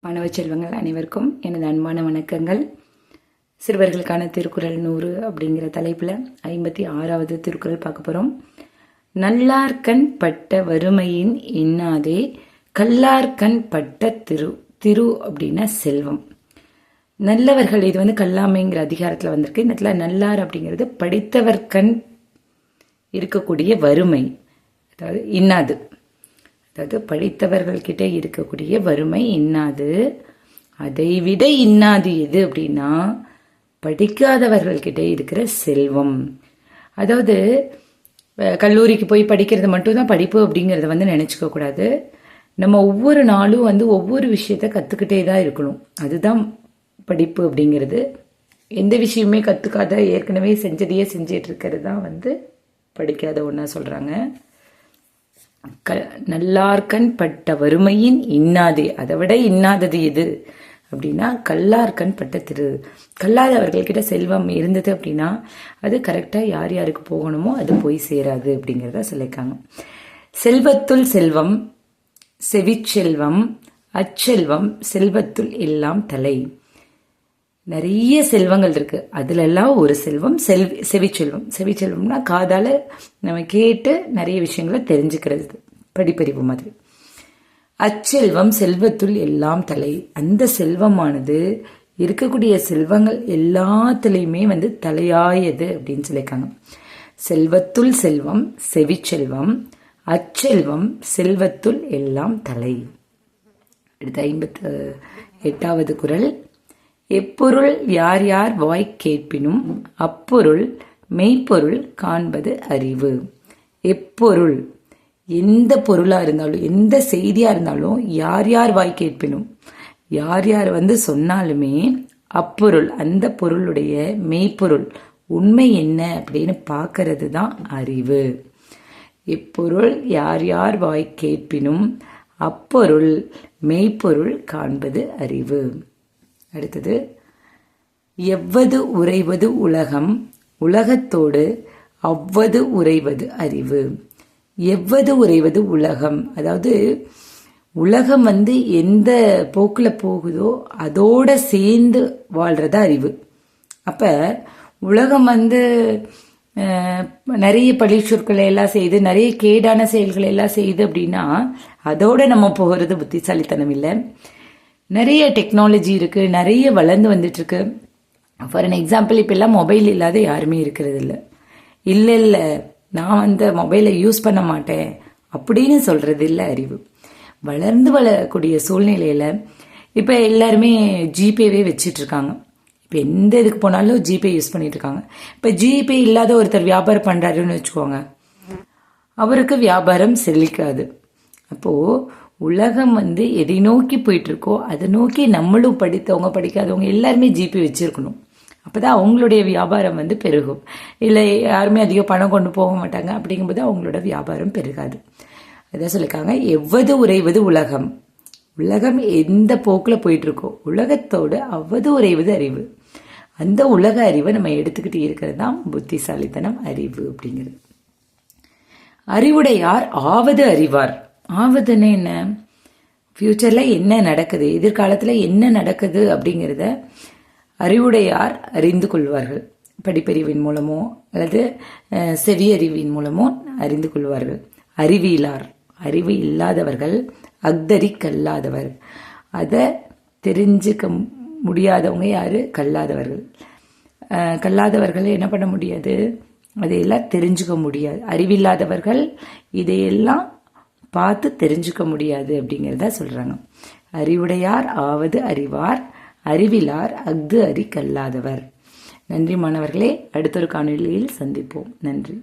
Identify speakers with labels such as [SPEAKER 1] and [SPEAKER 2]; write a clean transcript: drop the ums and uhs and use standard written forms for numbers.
[SPEAKER 1] மாணவ செல்வங்கள் அனைவருக்கும் எனது அன்பான வணக்கங்கள். சிறுவர்களுக்கான திருக்குறள் 100 அப்படிங்கிற தலைப்பில் 56வது திருக்குறள் பார்க்க போகிறோம். நல்லார்கண் பட்ட வறுமையின் எண்ணாதே கல்லார்கண் பட்ட திரு. திரு அப்படின்னா செல்வம். நல்லவர்கள், இது கல்லாமைங்கிற அதிகாரத்தில் வந்திருக்கு. இந்த இடத்துல நல்லார் அப்படிங்கிறது படித்தவர் கண் இருக்கக்கூடிய வறுமை, அதாவது இன்னாது, அதாவது படித்தவர்கள்கிட்ட இருக்கக்கூடிய வறுமை இன்னாது. அதை விட இன்னாது எது அப்படின்னா படிக்காதவர்கள்கிட்ட இருக்கிற செல்வம். அதாவது கல்லூரிக்கு போய் படிக்கிறது மட்டும்தான் படிப்பு அப்படிங்கிறத நினச்சிக்க கூடாது. நம்ம ஒவ்வொரு நாளும் ஒவ்வொரு விஷயத்த கற்றுக்கிட்டே தான் இருக்கணும். அதுதான் படிப்பு அப்படிங்கிறது. எந்த விஷயமே கற்றுக்காத ஏற்கனவே செஞ்சதையே செஞ்சிட்டு இருக்கிறது தான் படிக்காத ஒன்றா சொல்கிறாங்க. நல்லார்கண் பட்ட வறுமையின் இன்னாதே, அதை விட இன்னாதது எது அப்படின்னா கல்லார்கண் பட்ட திரு. கல்லாதவர்கள்கிட்ட செல்வம் இருந்தது அப்படின்னா அது கரெக்டாக யார் யாருக்கு போகணுமோ அது போய் சேராது அப்படிங்கிறத சொல்லியிருக்காங்க. செல்வத்துள் செல்வம் செவிச்செல்வம் அச்செல்வம் செல்வத்துள் எல்லாம் தலை. நிறைய செல்வங்கள் இருக்கு, அதுல எல்லாம் ஒரு செல்வம் செவிச்செல்வம். செவிச்செல்வம்னா காதால நம்ம கேட்டு நிறைய விஷயங்களை தெரிஞ்சுக்கிறது, படிப்பறிவு மாதிரி. அச்செல்வம் செல்வத்துள் எல்லாம் தலை. அந்த செல்வமானது இருக்கக்கூடிய செல்வங்கள் எல்லாத்துலேயுமே தலையாயது அப்படின்னு சொல்லியிருக்காங்க. செல்வத்துள் செல்வம் செவிச்செல்வம் அச்செல்வம் செல்வத்துள் எல்லாம் தலை. அடுத்த 58வது குறள். எப்பொருள் யார் யார் வாய் கேட்பினும் அப்பொருள் மெய்ப்பொருள் காண்பது அறிவு. எப்பொருள், எந்த பொருளா இருந்தாலும் எந்த செய்தியா இருந்தாலும் யார் யார் வாய் கேட்பினும், யார் யார் சொன்னாலுமே அப்பொருள், அந்த பொருளுடைய மெய்ப்பொருள் உண்மை என்ன அப்படின்னு பார்க்கறது தான் அறிவு. எப்பொருள் யார் யார் வாய் கேட்பினும் அப்பொருள் மெய்ப்பொருள் காண்பது அறிவு. அடுத்தது, எவ்வது உறைவது உலகம் உலகத்தோடு அவ்வது உறைவது அறிவு. எவ்வது உறைவது உலகம், அதாவது உலகம் எந்த போக்கில் போகுதோ அதோட சேர்ந்து வாழ்றத அறிவு. அப்ப உலகம் நிறைய பழிச்சொற்களை எல்லாம் செய்து நிறைய கேடான செயல்களை எல்லாம் செய்யுது அப்படின்னா அதோட நம்ம போகிறது புத்திசாலித்தனம் இல்லை. நிறைய டெக்னாலஜி இருக்கு, நிறைய வளர்ந்து வந்துட்டு இருக்கு. ஃபார் அன் எக்ஸாம்பிள், இப்போ எல்லாம் மொபைல் இல்லாத யாருமே இருக்கிறது இல்லை. இல்லை நான் மொபைலை யூஸ் பண்ண மாட்டேன் அப்படின்னு சொல்றது இல்லை அறிவு. வளர்ந்து வரக்கூடிய சூழ்நிலையில இப்போ எல்லாருமே ஜிபேவே வச்சிட்டு இருக்காங்க. இப்போ எந்த இதுக்கு போனாலும் ஜிபே யூஸ் பண்ணிட்டு இருக்காங்க. இப்போ ஜிபே இல்லாத ஒருத்தர் வியாபாரம் பண்றாருன்னு வச்சுக்கோங்க, அவருக்கு வியாபாரம் செழிக்காது. அப்போ உலகம் எதை நோக்கி போயிட்டு இருக்கோ அதை நோக்கி நம்மளும் படித்தவங்க படிக்காதவங்க எல்லாருமே ஜிபே வச்சிருக்கணும். அப்பதான் அவங்களுடைய வியாபாரம் பெருகும். இல்லை யாருமே அதிக பணம் கொண்டு போக மாட்டாங்க, அப்படிங்கும்போது அவங்களோட வியாபாரம் பெருகாது. அதான் சொல்லிருக்காங்க, எவ்வது உறைவது உலகம். உலகம் எந்த போக்குல போயிட்டு இருக்கோ உலகத்தோடு அவ்வது உறைவது அறிவு. அந்த உலக அறிவை நம்ம எடுத்துக்கிட்டு இருக்கிறது தான் புத்திசாலித்தனம், அறிவு அப்படிங்கிறது. அறிவுடையார் ஆவது அறிவார். ஆவதுன்னு என்ன, ஃபியூச்சர்ல என்ன நடக்குது, எதிர்காலத்துல என்ன நடக்குது அப்படிங்கிறத அறிவுடையார் அறிந்து கொள்வார்கள். படிப்பறிவின் மூலமோ அல்லது செவியறிவின் மூலமோ அறிந்து கொள்வார்கள். அறிவியலார், அறிவு இல்லாதவர்கள் அக்தரி கல்லாதவர். அதை தெரிஞ்சுக்க முடியாதவங்க யாரு, கல்லாதவர்கள். கல்லாதவர்கள் என்ன பண்ண முடியாது, அதையெல்லாம் தெரிஞ்சுக்க முடியாது. அறிவில்லாதவர்கள் இதையெல்லாம் பார்த்து தெரிஞ்சுக்க முடியாது அப்படிங்கிறத சொல்றாங்க. அறிவுடையார் ஆவது அறிவார், அறிவிலார் அஃது அறி கல்லாதவர். நன்றி மாணவர்களே, அடுத்த ஒரு காணொலியில் சந்திப்போம். நன்றி.